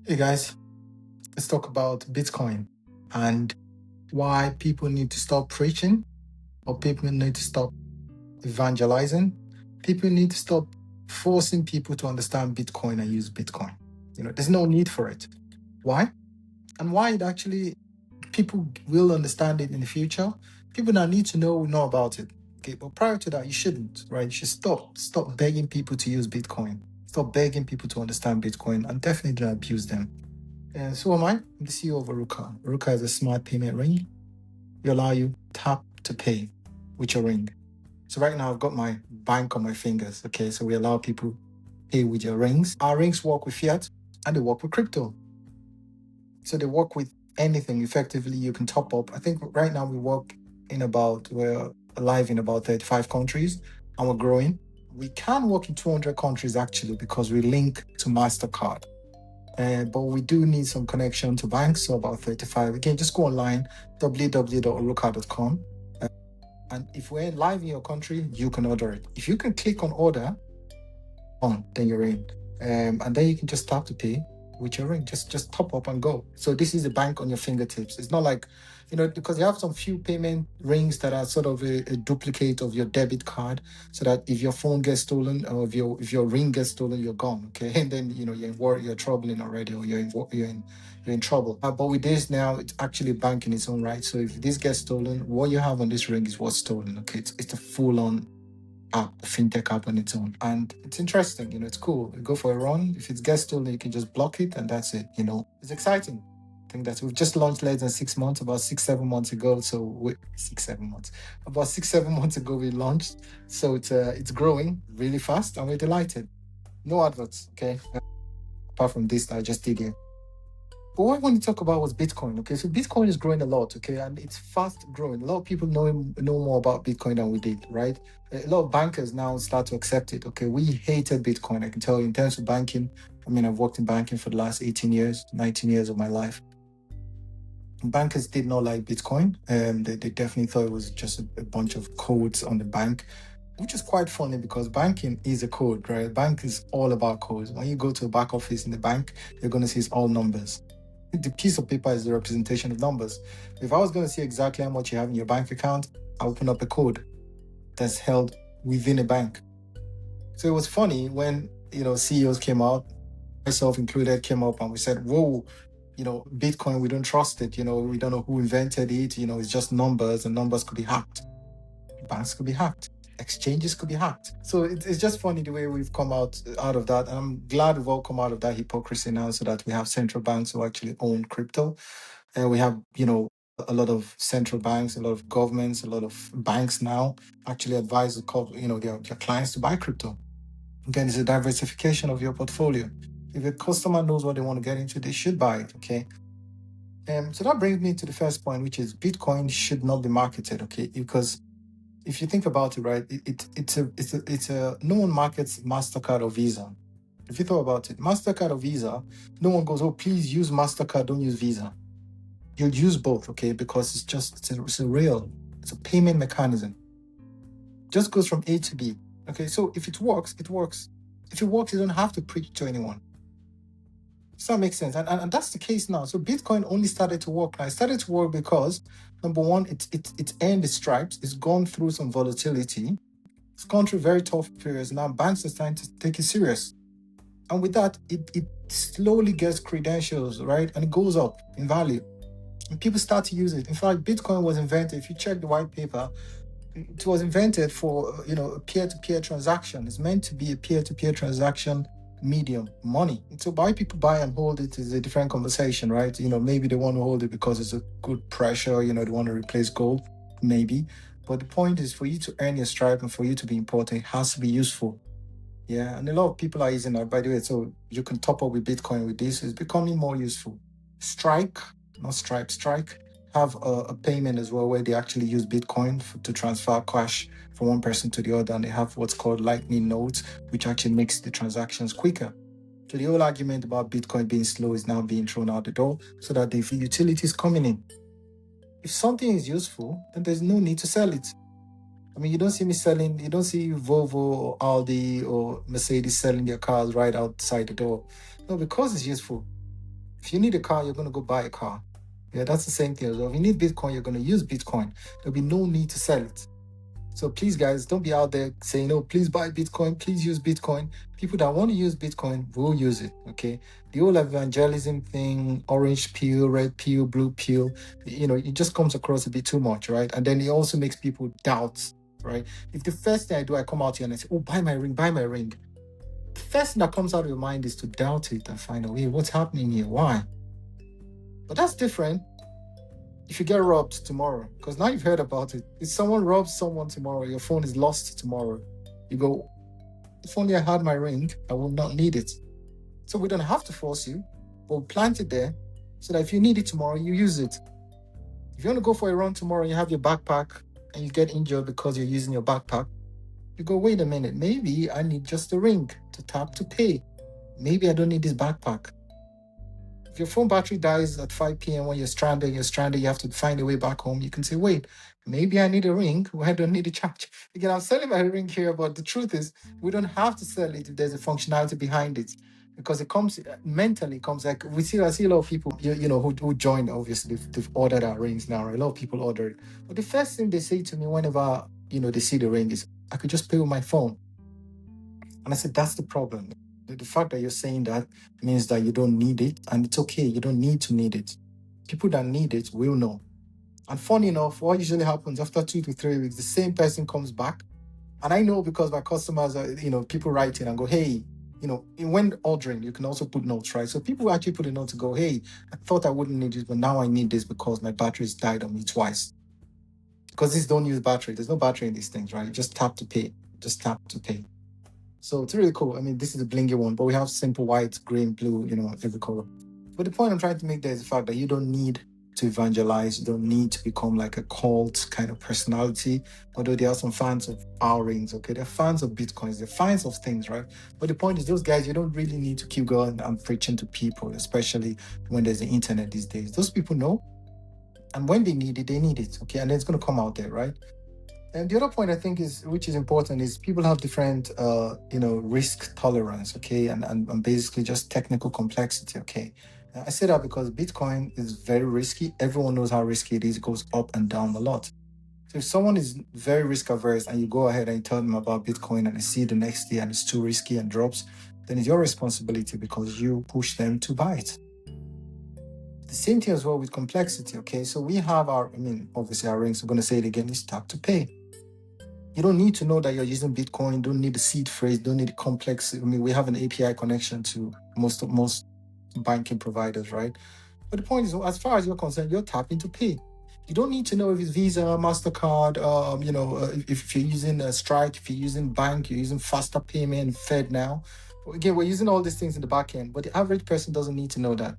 Hey guys, let's talk about Bitcoin and why people need to stop preaching or people need to stop evangelizing. People need to stop forcing people to understand Bitcoin and use Bitcoin. There's no need for it. Why? And why it actually people will understand it in the future. People that need to know about it. Okay, but prior to that, you shouldn't, right? You should stop begging people to use Bitcoin. Stop begging people to understand Bitcoin and definitely don't abuse them. So am I. I'm the CEO of Orukka. Orukka is a smart payment ring. We allow you tap to pay with your ring. So right now I've got my bank on my fingers. Okay, so we allow people pay with your rings. Our rings work with fiat and they work with crypto. So they work with anything. Effectively, you can top up. I think right now we're alive in about 35 countries and we're growing. We can work in 200 countries actually because we link to MasterCard. But we do need some connection to banks, so about 35. Again, just go online, www.orukka.com. And if we're live in your country, you can order it. If you can click on order, then you're in. And then you can just start to pay with your ring. Just top up and go. So this is a bank on your fingertips. It's not like, because you have some few payment rings that are sort of a duplicate of your debit card, so that if your phone gets stolen or if your ring gets stolen, you're gone. Okay, and then you're troubling already, or you're in trouble. But with this now, it's actually a bank in its own right. So if this gets stolen, what you have on this ring is what's stolen. Okay, it's a full on app, a fintech app on its own. And it's interesting, it's cool. You go for a run. If it gets stolen, you can just block it and that's it. It's exciting. I think that we've just launched less than 6 months, about 6-7 months ago. So 6-7 months, about 6-7 months ago we launched. So it's growing really fast and we're delighted. No adverts, okay? Apart from this that I just did here. But what I want to talk about was Bitcoin. Okay, so Bitcoin is growing a lot. Okay, and it's fast growing. A lot of people know more about Bitcoin than we did, right? A lot of bankers now start to accept it. Okay, we hated Bitcoin. I can tell you in terms of banking. I mean, I've worked in banking for the last 18 years, 19 years of my life. Bankers did not like Bitcoin. They definitely thought it was just a bunch of codes on the bank, which is quite funny because banking is a code, right? Bank is all about codes. When you go to a back office in the bank, you're going to see it's all numbers. The piece of paper is the representation of numbers. If I was going to see exactly how much you have in your bank account, I open up a code that's held within a bank. So it was funny when CEOs came out, myself included, came up and we said, "Whoa, Bitcoin, we don't trust it. We don't know who invented it. It's just numbers, and numbers could be hacked. Banks could be hacked. Exchanges could be hacked." So it's just funny the way we've come out of that. And I'm glad we've all come out of that hypocrisy now, so that we have central banks who actually own crypto. And we have, a lot of central banks, a lot of governments, a lot of banks now actually advise their clients to buy crypto. Again, it's a diversification of your portfolio. If a customer knows what they want to get into, they should buy it. Okay. So that brings me to the first point, which is Bitcoin should not be marketed. Okay, because if you think about it, right, it's a no one markets MasterCard or Visa. If you thought about it, MasterCard or Visa, no one goes, "Oh, please use MasterCard, don't use Visa." You'll use both, okay? Because it's a payment mechanism. Just goes from A to B. Okay, so if it works, it works. If it works, you don't have to preach to anyone. Does that make sense? And that's the case now. So Bitcoin only started to work now. It started to work because, number one, it's earned its stripes. It's gone through some volatility. It's gone through very tough periods. Now banks are starting to take it serious. And with that, it slowly gets credentials, right? And it goes up in value. And people start to use it. In fact, Bitcoin was invented, if you check the white paper, it was invented for, a peer-to-peer transaction. It's meant to be a peer-to-peer transaction medium, money. So why people buy and hold it is a different conversation, right? Maybe they want to hold it because it's a good pressure, they want to replace gold, maybe. But the point is, for you to earn your stripe and for you to be important, it has to be useful. Yeah, and a lot of people are using that, by the way. So you can top up with Bitcoin with this. It's becoming more useful. Strike, not Stripe, Strike have a payment as well where they actually use Bitcoin to transfer cash from one person to the other. And they have what's called Lightning nodes, which actually makes the transactions quicker. So the whole argument about Bitcoin being slow is now being thrown out the door so that the utility is coming in. If something is useful, then there's no need to sell it. I mean, you don't see Volvo or Audi or Mercedes selling their cars right outside the door. No, because it's useful. If you need a car, you're going to go buy a car. Yeah, that's the same thing. So if you need Bitcoin, you're going to use Bitcoin. There'll be no need to sell it. So please, guys, don't be out there saying, "Oh, please buy Bitcoin, please use Bitcoin." People that want to use Bitcoin will use it, okay? The whole evangelism thing, orange pill, red pill, blue pill, it just comes across a bit too much, right? And then it also makes people doubt, right? If the first thing I do, I come out here and I say, "Oh, buy my ring, buy my ring." The first thing that comes out of your mind is to doubt it and find out, hey, what's happening here? Why? But that's different if you get robbed tomorrow, because now you've heard about it. If someone robs someone tomorrow, your phone is lost tomorrow, you go, if only I had my ring, I will not need it. So we don't have to force you, but we'll plant it there so that if you need it tomorrow, you use it. If you want to go for a run tomorrow and you have your backpack and you get injured because you're using your backpack, you go, wait a minute, maybe I need just a ring to tap to pay. Maybe I don't need this backpack. If your phone battery dies at 5 p.m. when you're stranded, you have to find a way back home, you can say, wait, maybe I need a ring where I don't need a charge. Again, I'm selling my ring here, but the truth is, we don't have to sell it if there's a functionality behind it. Because it comes mentally, I see a lot of people, who joined, obviously, they've ordered our rings now, right? A lot of people order it. But the first thing they say to me whenever, they see the ring is, I could just pay with my phone. And I said, that's the problem. The fact that you're saying that means that you don't need it, and it's okay. You don't need to need it. People that need it will know. And funny enough, what usually happens after 2 to 3 weeks, the same person comes back. And I know because my customers are, people write in and go, hey, when ordering, you can also put notes, right? So people actually put a note to go, hey, I thought I wouldn't need it, but now I need this because my battery's died on me twice. Because these don't use battery. There's no battery in these things, right? You just tap to pay. Just tap to pay. So it's really cool. I mean, this is a blingy one, but we have simple white, green, blue, every color. But the point I'm trying to make there is the fact that you don't need to evangelize. You don't need to become like a cult kind of personality. Although there are some fans of our rings, okay? They're fans of Bitcoins. They're fans of things, right? But the point is, those guys, you don't really need to keep going and preaching to people, especially when there's the internet these days. Those people know. And when they need it, okay? And then it's going to come out there, right? And the other point I think which is important, is people have different, risk tolerance, okay, and basically just technical complexity, okay. I say that because Bitcoin is very risky. Everyone knows how risky it is. It goes up and down a lot. So if someone is very risk averse and you go ahead and you tell them about Bitcoin and they see the next day and it's too risky and drops, then it's your responsibility because you push them to buy it. The same thing as well with complexity, okay. So we have obviously our rings, I'm going to say it again, is tap to pay. You don't need to know that you're using Bitcoin. Don't need the seed phrase. Don't need the complex. We have an API connection to most banking providers, right? But the point is, as far as you're concerned, you're tapping to pay. You don't need to know if it's Visa, MasterCard, if you're using Strike, if you're using bank, you're using faster payment, Fed now. Again, we're using all these things in the back end, but the average person doesn't need to know that.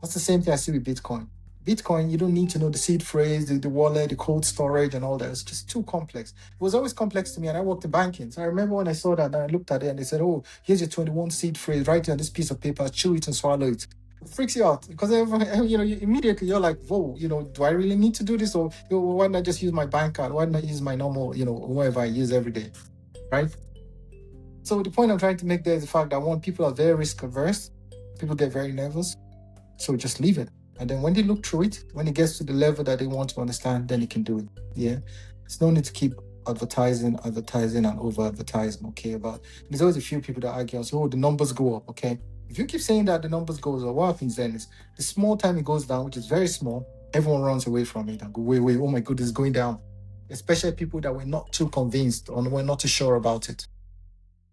That's the same thing I see with Bitcoin. Bitcoin, you don't need to know the seed phrase, the wallet, the cold storage, and all that. It's just too complex. It was always complex to me, and I worked in banking. So I remember when I saw that, and I looked at it, and they said, oh, here's your 21 seed phrase, write it on this piece of paper, chew it and swallow it. It freaks you out because immediately you're like, whoa, do I really need to do this? Or why not just use my bank card? Why not use my normal, whatever I use every day, right? So the point I'm trying to make there is the fact that one, people are very risk averse. People get very nervous. So just leave it. And then when they look through it, when it gets to the level that they want to understand, then they can do it. Yeah. There's no need to keep advertising and over advertising. Okay. But there's always a few people that argue and say, oh, the numbers go up. Okay. If you keep saying that the numbers goes up, what happens then is the small time it goes down, which is very small, everyone runs away from it and go, wait, oh my goodness, it's going down. Especially people that were not too convinced or were not too sure about it.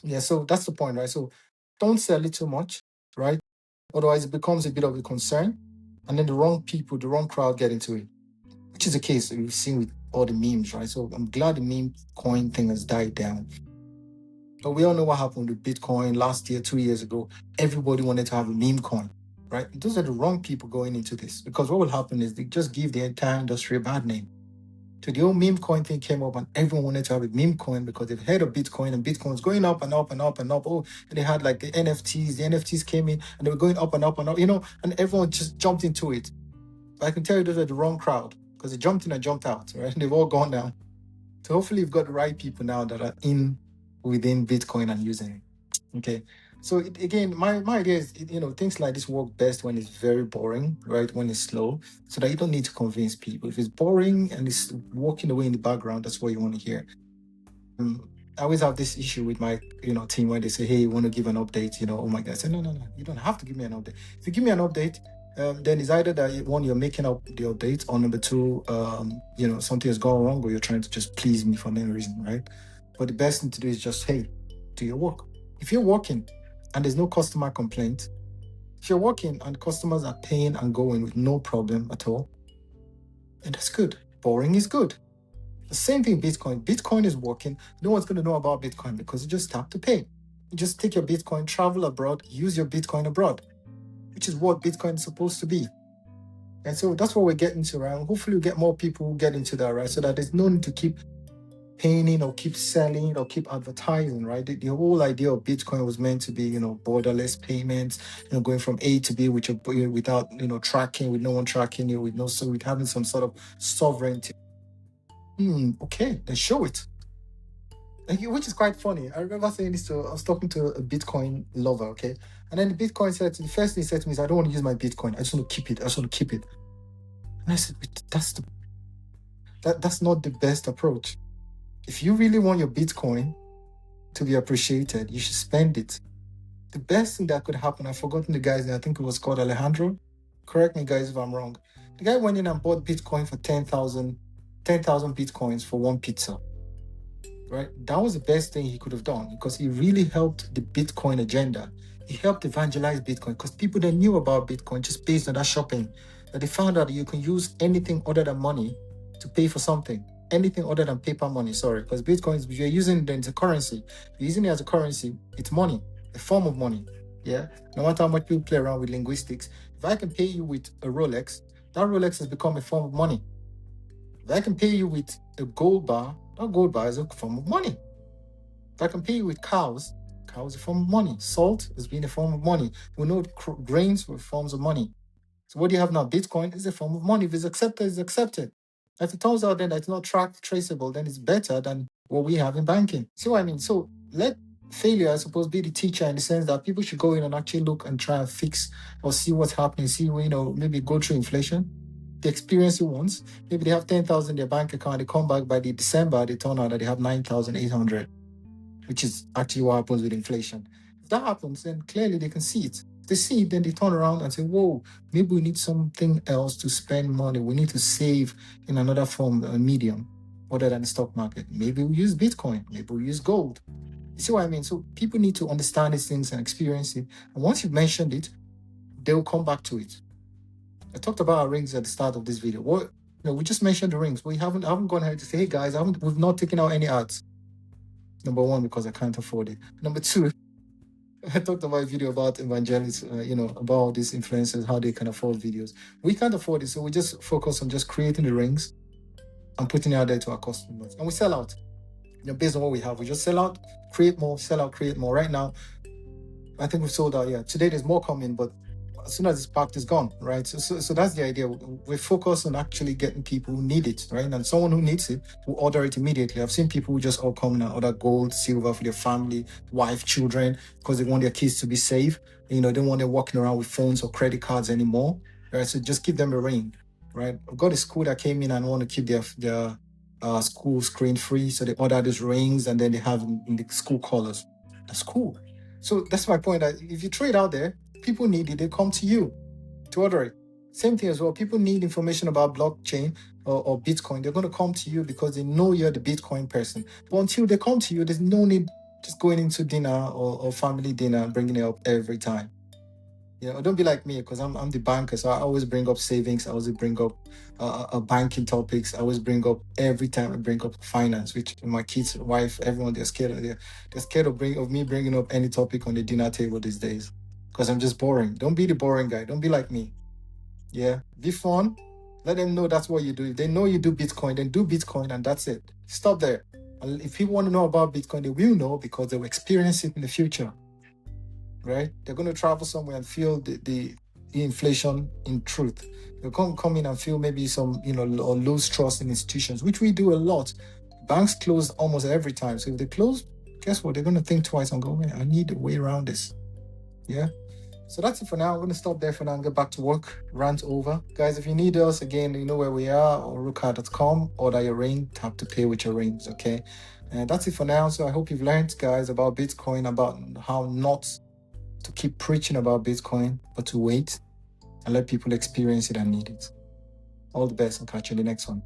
Yeah. So that's the point, right? So don't sell it too much, right? Otherwise, it becomes a bit of a concern. And then the wrong people, the wrong crowd get into it, which is the case that we've seen with all the memes, right? So I'm glad the meme coin thing has died down. But we all know what happened with Bitcoin last year, 2 years ago. Everybody wanted to have a meme coin, right? Those are the wrong people going into this, because what will happen is they just give the entire industry a bad name. So the old meme coin thing came up and everyone wanted to have a meme coin because they've heard of Bitcoin and Bitcoin's going up and up and up and up. Oh, and they had like the NFTs came in and they were going up and up and up, and everyone just jumped into it. But I can tell you those are the wrong crowd because they jumped in and jumped out, right? And they've all gone now. So hopefully you've got the right people now that are within Bitcoin and using it. Okay. So again, my idea is, things like this work best when it's very boring, right? When it's slow, so that you don't need to convince people. If it's boring and it's working away in the background, that's what you want to hear. I always have this issue with my, team when they say, "Hey, you want to give an update?" Oh my God, I say, "No, no, no, you don't have to give me an update. If you give me an update, then it's either that one, you're making up the update, or number two, something has gone wrong, or you're trying to just please me for no reason, right? But the best thing to do is just, hey, do your work. If you're working and there's no customer complaint, if you're working and customers are paying and going with no problem at all, then that's good. Boring is good. The same thing Bitcoin. Bitcoin is working. No one's going to know about Bitcoin because you just tap to pay. You just take your Bitcoin, travel abroad, use your Bitcoin abroad, which is what Bitcoin is supposed to be. And so that's what we're getting to, right? Hopefully we get more people who get into that, right? So that there's no need to keep paying or keep selling or keep advertising, right? The whole idea of Bitcoin was meant to be, borderless payments, going from A to B without, tracking, with no one tracking you, with having some sort of sovereignty. Okay, then show it. Which is quite funny. I remember saying this I was talking to a Bitcoin lover, okay? And then the Bitcoin the first thing he said to me is, I don't want to use my Bitcoin. I just want to keep it. I just want to keep it. And I said, that's not the best approach. If you really want your Bitcoin to be appreciated, you should spend it. The best thing that could happen, I've forgotten the guy's name, I think it was called Alejandro. Correct me, guys, if I'm wrong. The guy went in and bought Bitcoin for 10,000 Bitcoins for one pizza. Right? That was the best thing he could have done because he really helped the Bitcoin agenda. He helped evangelize Bitcoin because people that knew about Bitcoin just based on that shopping, that they found out that you can use anything other than money to pay for something. Anything other than paper money, sorry, because Bitcoin, you're using it as a currency. You're using it as a currency, it's money, a form of money. Yeah. No matter how much people play around with linguistics, if I can pay you with a Rolex, that Rolex has become a form of money. If I can pay you with a gold bar, that gold bar is a form of money. If I can pay you with cows is a form of money. Salt has been a form of money. We know grains were forms of money. So what do you have now? Bitcoin is a form of money. If it's accepted, it's accepted. If it turns out then that it's not traceable, then it's better than what we have in banking. See what I mean? So let failure, I suppose, be the teacher in the sense that people should go in and actually look and try and fix or see what's happening, see, maybe go through inflation. They experience it once. Maybe they have 10,000 in their bank account. They come back by the December, they turn out that they have 9,800, which is actually what happens with inflation. If that happens, then clearly they can see it. If they see it, then they turn around and say, whoa, maybe we need something else to spend money. We need to save in another form, a medium, other than the stock market. Maybe we use Bitcoin. Maybe we use gold. You see what I mean? So people need to understand these things and experience it. And once you've mentioned it, they'll come back to it. I talked about our rings at the start of this video. We just mentioned the rings. We haven't gone ahead to say, hey guys, we've not taken out any ads. Number one, because I can't afford it. Number two, I talked about a video about evangelists, about these influencers, how they can afford videos. We can't afford it, so we just focus on just creating the rings and putting it out there to our customers. And we sell out. Based on what we have, we just sell out, create more, sell out, create more. Right now, I think we've sold out. Yeah, today there's more coming, but as soon as it's packed, it's gone, right? So that's the idea. We focus on actually getting people who need it, right? And someone who needs it will order it immediately. I've seen people who just all come in and order gold, silver for their family, wife, children, because they want their kids to be safe. They don't want them walking around with phones or credit cards anymore, right? So just give them a ring, right? I've got a school that came in and want to keep their school screen free, so they order these rings and then they have in the school colors. That's cool. So that's my point. That if you trade out there, people need it, they come to you to order it. Same thing as well. People need information about blockchain or Bitcoin. They're going to come to you because they know you're the Bitcoin person. But until they come to you, there's no need just going into dinner or family dinner and bringing it up every time. Don't be like me, because I'm the banker, so I always bring up savings. I always bring up banking topics. I always bring up every time I bring up finance, which my kids, wife, everyone, they're scared of me bringing up any topic on the dinner table these days, because I'm just boring. Don't be the boring guy. Don't be like me. Yeah, be fun. Let them know that's what you do. If they know you do Bitcoin, then do Bitcoin, and that's it. Stop there. And if people want to know about Bitcoin, they will know because they will experience it in the future. Right? They're going to travel somewhere and feel the inflation in truth. They'll come in and feel maybe some, or lose trust in institutions, which we do a lot. Banks close almost every time. So if they close, guess what? They're going to think twice and go, I need a way around this. Yeah. So that's it for now. I'm going to stop there for now and get back to work. Rant over. Guys, if you need us, again, you know where we are, orukka.com. Order your ring, tap to pay with your rings, okay? And that's it for now. So I hope you've learned, guys, about Bitcoin, about how not to keep preaching about Bitcoin, but to wait and let people experience it and need it. All the best, and catch you in the next one.